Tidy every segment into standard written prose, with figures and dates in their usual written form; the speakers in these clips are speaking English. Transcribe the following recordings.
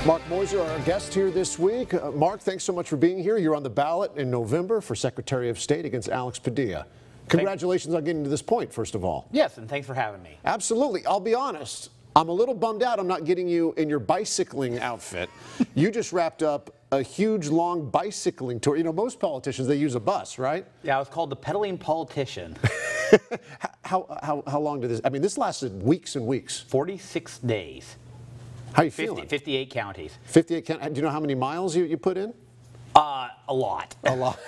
Mark Meuser, our guest here this week. Mark, thanks so much for being here. You're on the ballot in November for Secretary of State against Alex Padilla. Congratulations on getting to this point, first of all. Yes, and thanks for having me. Absolutely. I'll be honest, I'm a little bummed out I'm not getting you in your bicycling outfit. You just wrapped up a huge, long bicycling tour. You know, most politicians, they use a bus, right? Yeah, I was called the pedaling politician. How long did this, I mean, this lasted weeks and weeks. 46 days. How you feeling? 58 counties. 58 counties. Do you know how many miles you put in? A lot. A lot.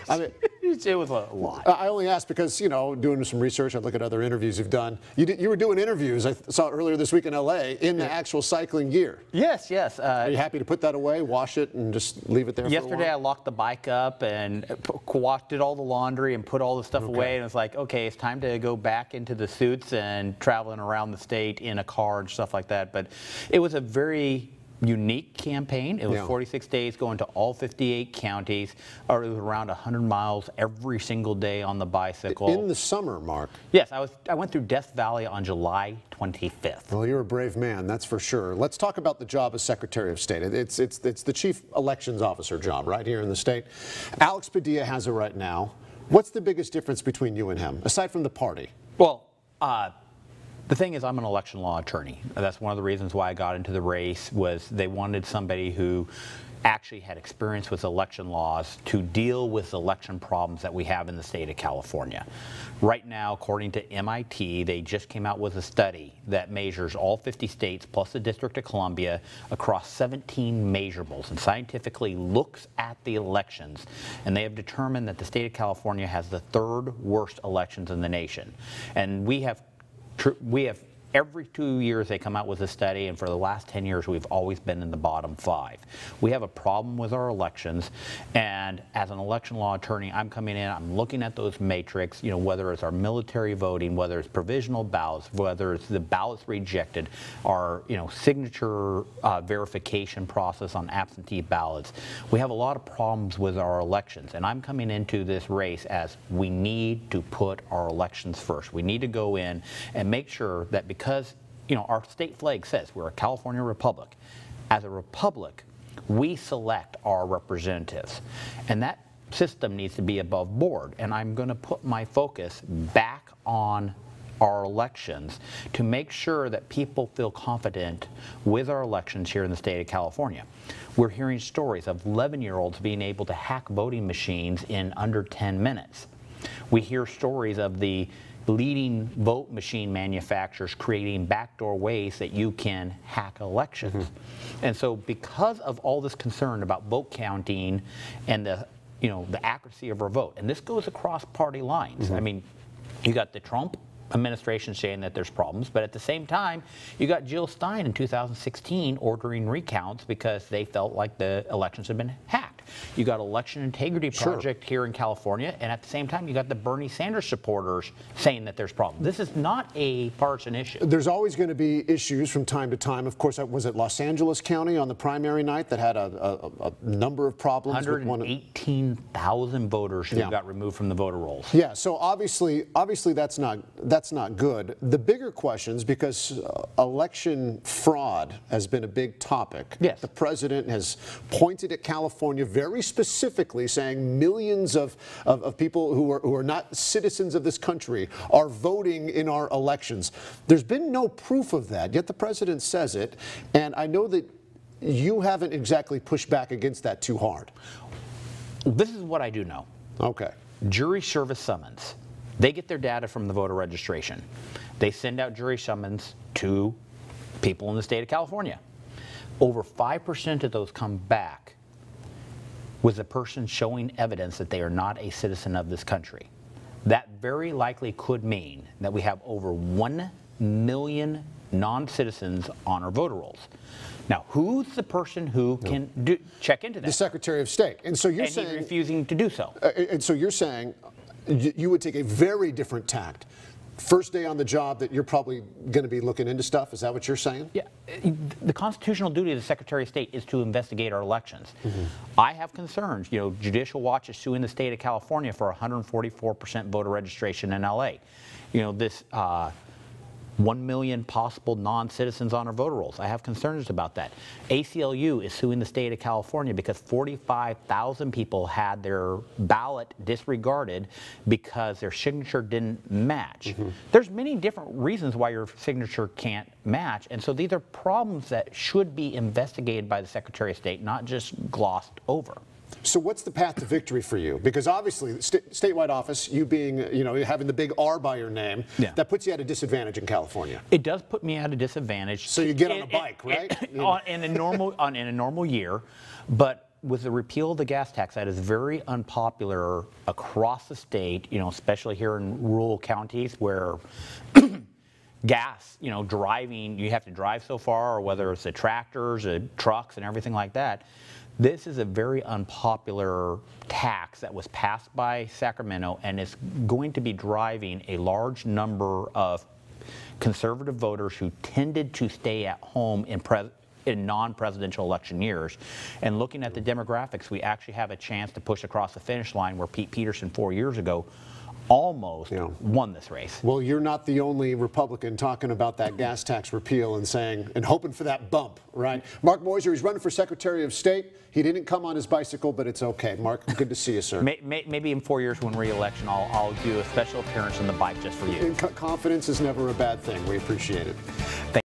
I mean, it was a lot. I only asked because, you know, doing some research, I look at other interviews you've done. You were doing interviews, I saw earlier this week in L.A., in the actual cycling gear. Yes, yes. Are you happy to put that away, wash it, and just leave it there for a while? Yesterday I locked the bike up and did all the laundry and put all the stuff away, and it's like, okay, it's time to go back into the suits and traveling around the state in a car and stuff like that. But it was a very unique campaign. It was 46 days going to all 58 counties, or it was around 100 miles every single day on the bicycle. In the summer, Mark. Yes, I went through Death Valley on July 25th. Well, you're a brave man, that's for sure. Let's talk about the job as Secretary of State. It's the Chief Elections Officer job right here in the state. Alex Padilla has it right now. What's the biggest difference between you and him, aside from the party? Well, the thing is, I'm an election law attorney. That's one of the reasons why I got into the race, was they wanted somebody who actually had experience with election laws to deal with election problems that we have in the state of California. Right now, according to MIT, they just came out with a study that measures all 50 states plus the District of Columbia across 17 measurables and scientifically looks at the elections. And they have determined that the state of California has the third worst elections in the nation. And we have every 2 years they come out with a study, and for the last 10 years we've always been in the bottom 5. We have a problem with our elections, and as an election law attorney, I'm coming in, I'm looking at those matrix, you know, whether it's our military voting, whether it's provisional ballots, whether it's the ballots rejected, our, you know, signature verification process on absentee ballots. We have a lot of problems with our elections, and I'm coming into this race as we need to put our elections first. We need to go in and make sure that, because, you know, our state flag says we're a California republic. As a republic, we select our representatives, and that system needs to be above board. And I'm going to put my focus back on our elections to make sure that people feel confident with our elections here in the state of California. We're hearing stories of 11-year-olds being able to hack voting machines in under 10 minutes. We hear stories of the leading vote machine manufacturers creating backdoor ways that you can hack elections. And so, because of all this concern about vote counting and the accuracy of our vote, and this goes across party lines. I mean, you got the Trump administration saying that there's problems, but at the same time, you got Jill Stein in 2016 ordering recounts because they felt like the elections had been hacked. You got Election Integrity Project here in California, and at the same time, you got the Bernie Sanders supporters saying that there's problems. This is not a partisan issue. There's always going to be issues from time to time. Of course, was it Los Angeles County on the primary night that had a number of problems? 118,000 voters who got removed from the voter rolls. Yeah, so obviously that's not good. The bigger questions, because election fraud has been a big topic. Yes. The president has pointed at California very specifically, saying millions of people who are not citizens of this country are voting in our elections. There's been no proof of that, yet the president says it, and I know that you haven't exactly pushed back against that too hard. This is what I do know. Okay. Jury service summons. They get their data from the voter registration. They send out jury summons to people in the state of California. Over 5% of those come back with the person showing evidence that they are not a citizen of this country. That very likely could mean that we have over 1 million non-citizens on our voter rolls. Now, who's the person who can check into that? The Secretary of State. And so you're saying, he's refusing to do so. And so you're saying you would take a very different tact. First day on the job that you're probably going to be looking into stuff. Is that what you're saying? Yeah. The constitutional duty of the Secretary of State is to investigate our elections. I have concerns. You know, Judicial Watch is suing the state of California for 144% voter registration in LA. You know, this 1 million possible non-citizens on our voter rolls. I have concerns about that. ACLU is suing the state of California because 45,000 people had their ballot disregarded because their signature didn't match. There's many different reasons why your signature can't match, and so these are problems that should be investigated by the Secretary of State, not just glossed over. So what's the path to victory for you? Because obviously, statewide office, you being, having the big R by your name, that puts you at a disadvantage in California. It does put me at a disadvantage. So you get on a bike, right? In a normal year, but with the repeal of the gas tax, that is very unpopular across the state. Especially here in rural counties where gas, driving, you have to drive so far, or whether it's the tractors, the trucks, and everything like that. This is a very unpopular tax that was passed by Sacramento, and it's going to be driving a large number of conservative voters who tended to stay at home in non-presidential election years. And looking at the demographics, we actually have a chance to push across the finish line where Pete Peterson 4 years ago almost won this race. Well, you're not the only Republican talking about that gas tax repeal and hoping for that bump, right? Mark Meuser, he's running for Secretary of State. He didn't come on his bicycle, but it's okay. Mark, good to see you, sir. Maybe in 4 years when re-election, I'll do a special appearance on the bike just for you. Confidence is never a bad thing. We appreciate it.